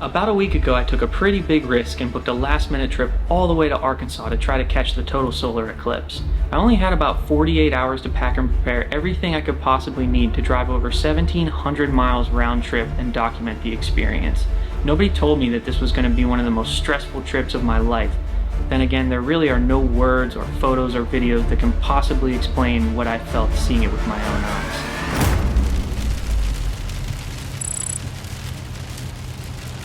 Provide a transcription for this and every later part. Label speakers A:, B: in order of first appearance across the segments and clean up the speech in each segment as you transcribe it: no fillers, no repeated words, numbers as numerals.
A: About a week ago, I took a pretty big risk and booked a last-minute trip all the way to Arkansas to try to catch the total solar eclipse. I only had about 48 hours to pack and prepare everything I could possibly need to drive over 1,700 miles round trip and document the experience. Nobody told me that this was going to be one of the most stressful trips of my life. Then again, there really are no words or photos or videos that can possibly explain what I felt seeing it with my own eyes.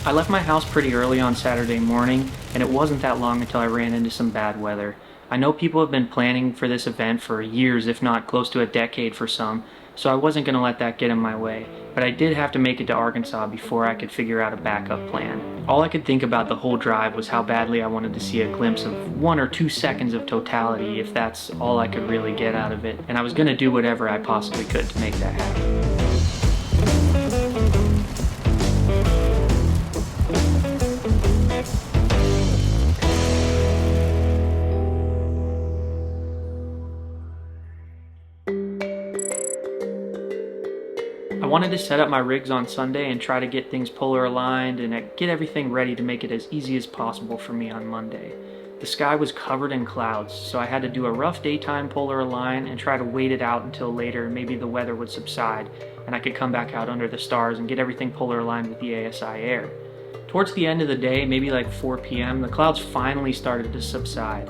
A: I left my house pretty early on Saturday morning, and it wasn't that long until I ran into some bad weather. I know people have been planning for this event for years, if not close to a decade for some, so I wasn't going to let that get in my way. But I did have to make it to Arkansas before I could figure out a backup plan. All I could think about the whole drive was how badly I wanted to see a glimpse of 1 or 2 seconds of totality, if that's all I could really get out of it, and I was going to do whatever I possibly could to make that happen. I wanted to set up my rigs on Sunday and try to get things polar aligned and get everything ready to make it as easy as possible for me on Monday. The sky was covered in clouds, so I had to do a rough daytime polar align and try to wait it out until later maybe the weather would subside and I could come back out under the stars and get everything polar aligned with the ASIair. Towards the end of the day, maybe like 4 p.m., the clouds finally started to subside.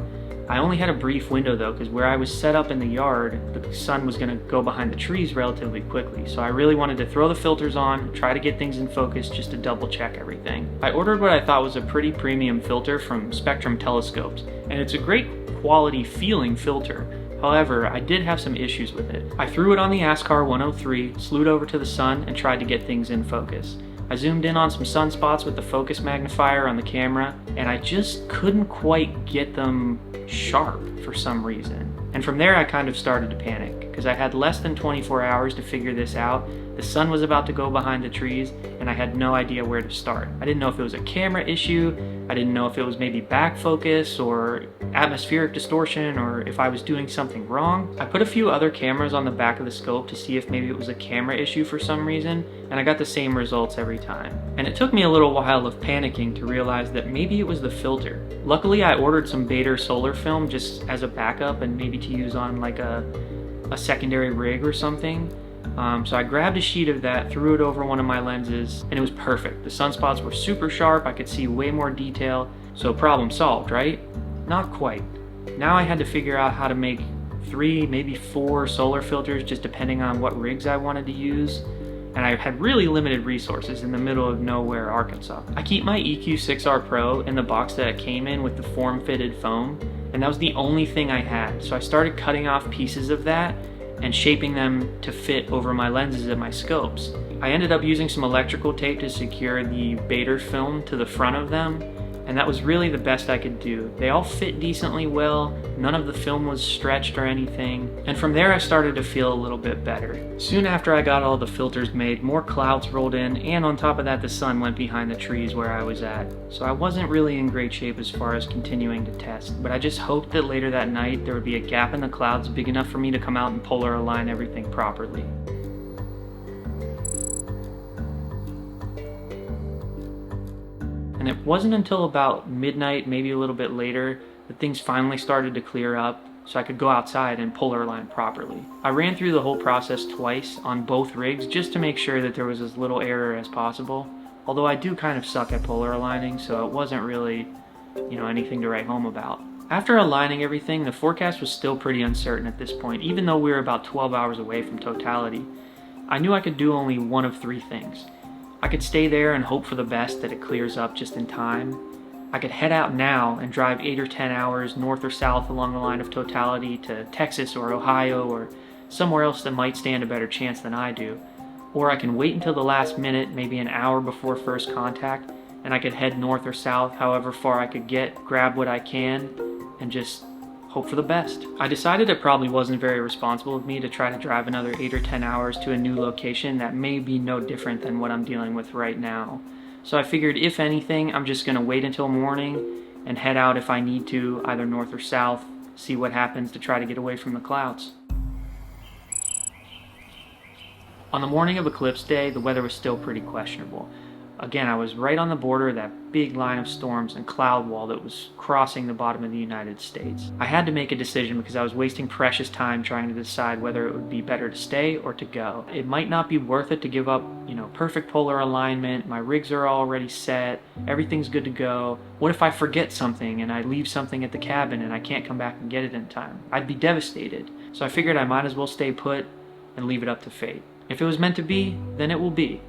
A: I only had a brief window though, because where I was set up in the yard, the sun was going to go behind the trees relatively quickly, so I really wanted to throw the filters on, try to get things in focus just to double check everything. I ordered what I thought was a pretty premium filter from Spectrum Telescopes, and it's a great quality feeling filter. However, I did have some issues with it. I threw it on the Askar 103, slewed over to the sun, and tried to get things in focus. I zoomed in on some sunspots with the focus magnifier on the camera, and I just couldn't quite get them sharp for some reason. And from there I kind of started to panic, because I had less than 24 hours to figure this out. The sun was about to go behind the trees, and I had no idea where to start. I didn't know if it was a camera issue, I didn't know if it was maybe back focus or atmospheric distortion, or if I was doing something wrong. I put a few other cameras on the back of the scope to see if maybe it was a camera issue for some reason, and I got the same results every time. And it took me a little while of panicking to realize that maybe it was the filter. Luckily I ordered some Baader solar film just as a backup and maybe to use on like a secondary rig or something. So I grabbed a sheet of that, threw it over one of my lenses, and it was perfect. The sunspots were super sharp, I could see way more detail, so problem solved, right? Not quite. Now I had to figure out how to make 3, maybe 4 solar filters, just depending on what rigs I wanted to use. And I had really limited resources in the middle of nowhere, Arkansas. I keep my EQ6R Pro in the box that it came in with the form-fitted foam, and that was the only thing I had. So I started cutting off pieces of that and shaping them to fit over my lenses and my scopes. I ended up using some electrical tape to secure the Baader film to the front of them, and that was really the best I could do. They all fit decently well, none of the film was stretched or anything, and from there I started to feel a little bit better. Soon after I got all the filters made, more clouds rolled in, and on top of that the sun went behind the trees where I was at. So I wasn't really in great shape as far as continuing to test, but I just hoped that later that night there would be a gap in the clouds big enough for me to come out and polar align everything properly. And it wasn't until about midnight, maybe a little bit later, that things finally started to clear up so I could go outside and polar align properly. I ran through the whole process twice on both rigs just to make sure that there was as little error as possible. Although I do kind of suck at polar aligning, so it wasn't really, anything to write home about. After aligning everything, the forecast was still pretty uncertain at this point, even though we were about 12 hours away from totality. I knew I could do only one of 3 things. I could stay there and hope for the best that it clears up just in time. I could head out now and drive 8 or 10 hours north or south along the line of totality to Texas or Ohio or somewhere else that might stand a better chance than I do. Or I can wait until the last minute, maybe an hour before first contact, and I could head north or south however far I could get, grab what I can, and just hope for the best. I decided it probably wasn't very responsible of me to try to drive another 8 or 10 hours to a new location that may be no different than what I'm dealing with right now. So I figured if anything, I'm just gonna wait until morning and head out if I need to, either north or south, see what happens to try to get away from the clouds. On the morning of eclipse day, the weather was still pretty questionable. Again, I was right on the border of that big line of storms and cloud wall that was crossing the bottom of the United States. I had to make a decision because I was wasting precious time trying to decide whether it would be better to stay or to go. It might not be worth it to give up, perfect polar alignment, my rigs are already set, everything's good to go. What if I forget something and I leave something at the cabin and I can't come back and get it in time? I'd be devastated. So I figured I might as well stay put and leave it up to fate. If it was meant to be, then it will be.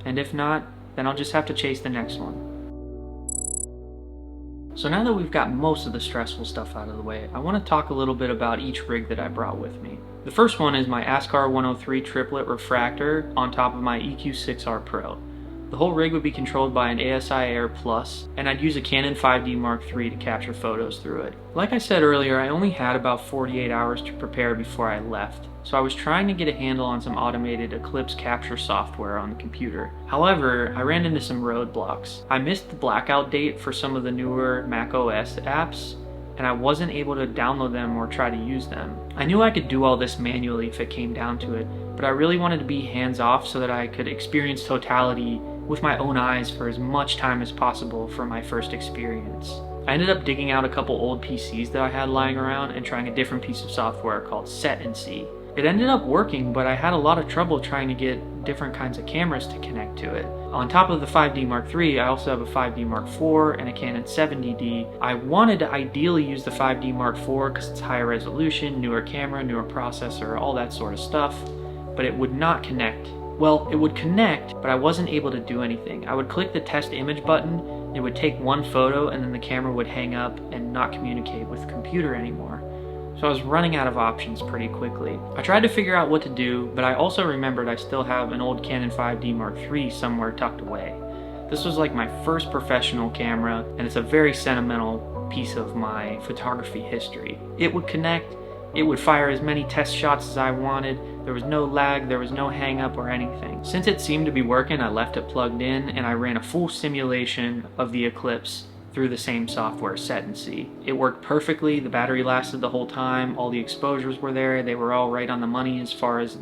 A: And if not, then I'll just have to chase the next one. So now that we've got most of the stressful stuff out of the way, I want to talk a little bit about each rig that I brought with me. The first one is my Askar 103 Triplet Refractor on top of my EQ6R Pro. The whole rig would be controlled by an ASIair Plus, and I'd use a Canon 5D Mark III to capture photos through it. Like I said earlier, I only had about 48 hours to prepare before I left, so I was trying to get a handle on some automated eclipse capture software on the computer. However, I ran into some roadblocks. I missed the blackout date for some of the newer macOS apps, and I wasn't able to download them or try to use them. I knew I could do all this manually if it came down to it, but I really wanted to be hands-off so that I could experience totality with my own eyes for as much time as possible for my first experience. I ended up digging out a couple old PCs that I had lying around and trying a different piece of software called Set and See. It ended up working, but I had a lot of trouble trying to get different kinds of cameras to connect to it. On top of the 5D Mark III, I also have a 5D Mark IV and a Canon 70D. I wanted to ideally use the 5D Mark IV because it's higher resolution, newer camera, newer processor, all that sort of stuff, but it would not connect. Well, it would connect, but I wasn't able to do anything. I would click the test image button, it would take one photo, and then the camera would hang up and not communicate with the computer anymore. So I was running out of options pretty quickly. I tried to figure out what to do, but I also remembered I still have an old Canon 5D Mark III somewhere tucked away. This was like my first professional camera, and it's a very sentimental piece of my photography history. It would connect, it would fire as many test shots as I wanted, there was no lag, there was no hang up or anything. Since it seemed to be working, I left it plugged in and I ran a full simulation of the eclipse through the same software, Set and See. It worked perfectly, the battery lasted the whole time, all the exposures were there, they were all right on the money as far as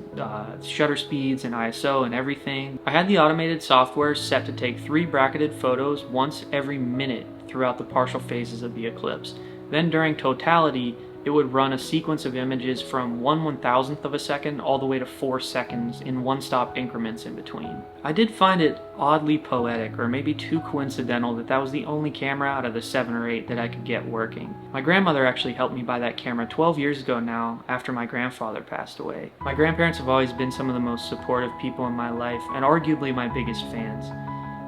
A: shutter speeds and ISO and everything. I had the automated software set to take 3 bracketed photos once every minute throughout the partial phases of the eclipse. Then during totality, it would run a sequence of images from 1/1000th of a second all the way to 4 seconds in one-stop increments in between. I did find it oddly poetic, or maybe too coincidental, that that was the only camera out of the 7 or 8 that I could get working. My grandmother actually helped me buy that camera 12 years ago now, after my grandfather passed away. My grandparents have always been some of the most supportive people in my life, and arguably my biggest fans.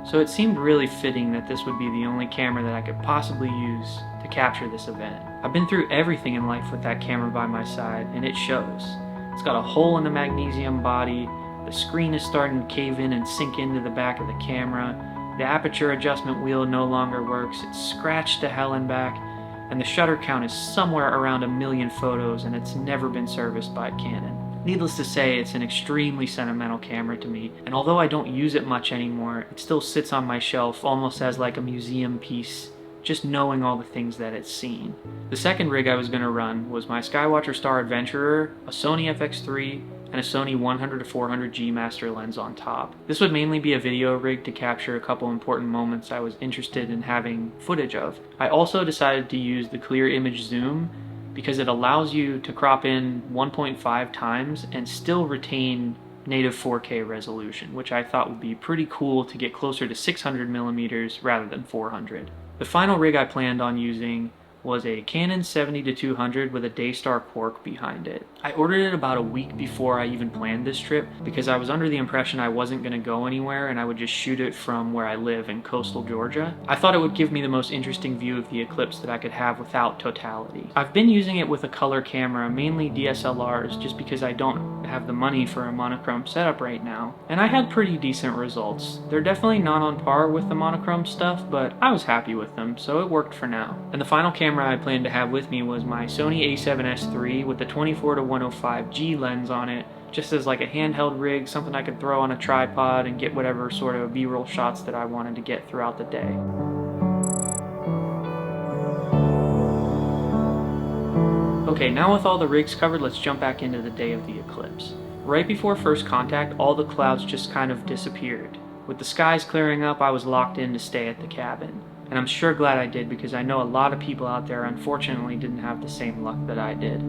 A: So it seemed really fitting that this would be the only camera that I could possibly use to capture this event. I've been through everything in life with that camera by my side, and it shows. It's got a hole in the magnesium body, the screen is starting to cave in and sink into the back of the camera, the aperture adjustment wheel no longer works, it's scratched to hell and back, and the shutter count is somewhere around 1 million photos, and it's never been serviced by Canon. Needless to say, it's an extremely sentimental camera to me, and although I don't use it much anymore, it still sits on my shelf almost as like a museum piece, just knowing all the things that it's seen. The second rig I was going to run was my SkyWatcher Star Adventurer, a Sony FX3, and a Sony 100-400G master lens on top. This would mainly be a video rig to capture a couple important moments I was interested in having footage of. I also decided to use the clear image zoom because it allows you to crop in 1.5 times and still retain native 4K resolution, which I thought would be pretty cool to get closer to 600 millimeters rather than 400. The final rig I planned on using was a Canon 70-200 with a DayStar Quark behind it. I ordered it about a week before I even planned this trip because I was under the impression I wasn't going to go anywhere and I would just shoot it from where I live in coastal Georgia. I thought it would give me the most interesting view of the eclipse that I could have without totality. I've been using it with a color camera, mainly DSLRs, just because I don't have the money for a monochrome setup right now, and I had pretty decent results. They're definitely not on par with the monochrome stuff, but I was happy with them, so it worked for now. And the final camera I planned to have with me was my Sony a7S III with the 24-105G lens on it, just as like a handheld rig, something I could throw on a tripod and get whatever sort of B-roll shots that I wanted to get throughout the day. Okay, now with all the rigs covered, let's jump back into the day of the eclipse. Right before first contact, all the clouds just kind of disappeared. With the skies clearing up, I was locked in to stay at the cabin. And I'm sure glad I did, because I know a lot of people out there unfortunately didn't have the same luck that I did.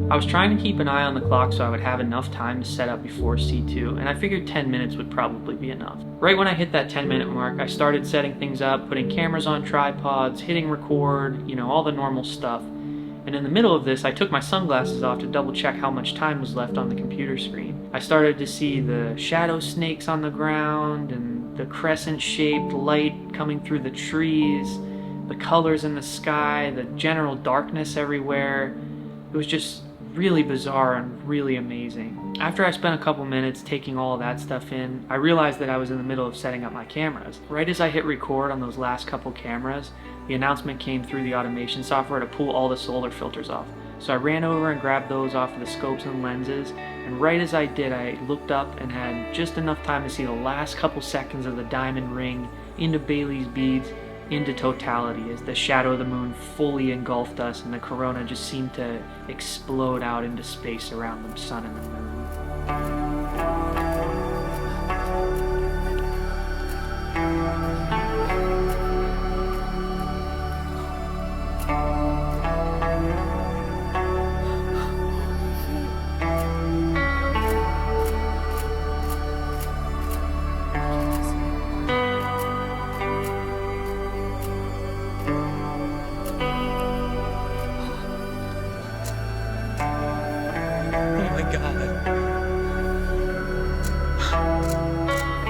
A: I was trying to keep an eye on the clock so I would have enough time to set up before C2, and I figured 10 minutes would probably be enough. Right when I hit that 10-minute mark, I started setting things up, putting cameras on tripods, hitting record, all the normal stuff. And in the middle of this, I took my sunglasses off to double check how much time was left on the computer screen. I started to see the shadow snakes on the ground and the crescent-shaped light coming through the trees, the colors in the sky, the general darkness everywhere. It was just really bizarre and really amazing. After I spent a couple minutes taking all of that stuff in, I realized that I was in the middle of setting up my cameras. Right as I hit record on those last couple cameras, the announcement came through the automation software to pull all the solar filters off. So I ran over and grabbed those off of the scopes and lenses, and right as I did, I looked up and had just enough time to see the last couple seconds of the diamond ring into Bailey's beads into totality as the shadow of the moon fully engulfed us and the corona just seemed to explode out into space around the sun and the moon.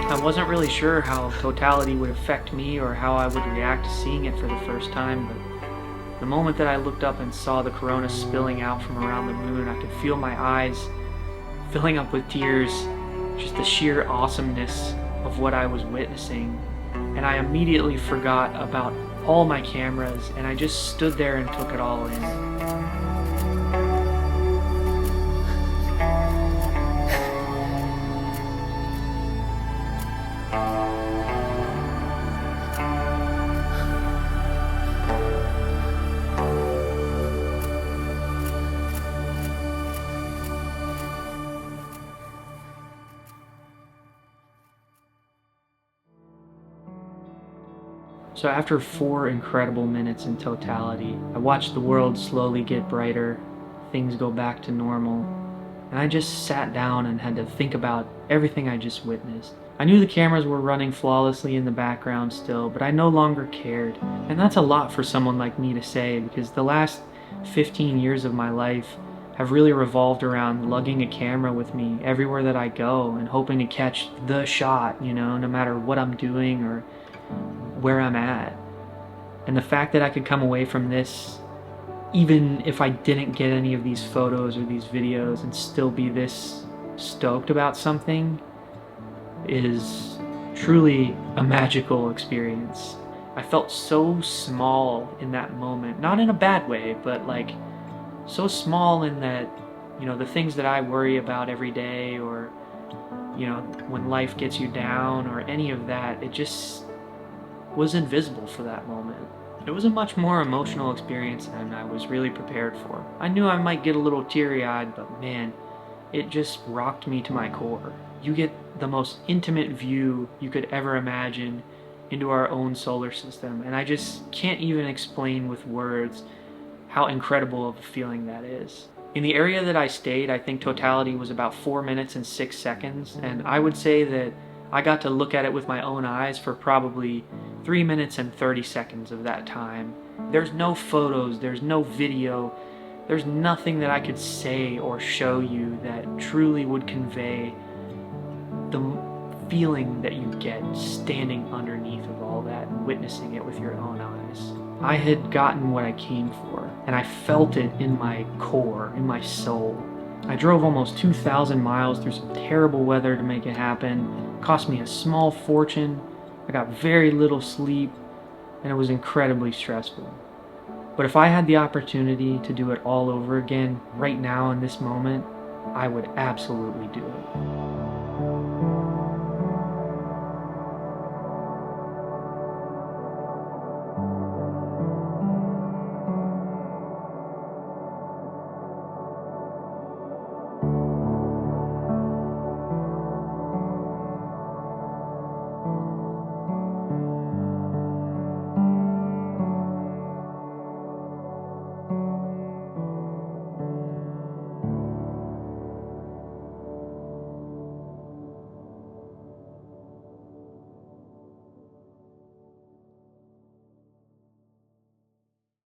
A: I wasn't really sure how totality would affect me or how I would react to seeing it for the first time, but the moment that I looked up and saw the corona spilling out from around the moon, I could feel my eyes filling up with tears, just the sheer awesomeness of what I was witnessing. And I immediately forgot about all my cameras, and I just stood there and took it all in. So after 4 incredible minutes in totality, I watched the world slowly get brighter, things go back to normal, and I just sat down and had to think about everything I just witnessed. I knew the cameras were running flawlessly in the background still, but I no longer cared. And that's a lot for someone like me to say, because the last 15 years of my life have really revolved around lugging a camera with me everywhere that I go and hoping to catch the shot, no matter what I'm doing or where I'm at. And the fact that I could come away from this, even if I didn't get any of these photos or these videos, and still be this stoked about something, is truly a magical experience. I felt so small in that moment, not in a bad way, but like so small in that, the things that I worry about every day, or when life gets you down or any of that, it just was invisible for that moment. It was a much more emotional experience than I was really prepared for. I knew I might get a little teary-eyed, but man, it just rocked me to my core. You get the most intimate view you could ever imagine into our own solar system, and I just can't even explain with words how incredible of a feeling that is. In the area that I stayed, I think totality was about 4 minutes and 6 seconds, and I would say that I got to look at it with my own eyes for probably 3 minutes and 30 seconds of that time. There's no photos, there's no video, there's nothing that I could say or show you that truly would convey the feeling that you get standing underneath of all that and witnessing it with your own eyes. I had gotten what I came for, and I felt it in my core, in my soul. I drove almost 2,000 miles through some terrible weather to make it happen. It cost me a small fortune. I got very little sleep, and it was incredibly stressful. But if I had the opportunity to do it all over again, right now in this moment, I would absolutely do it.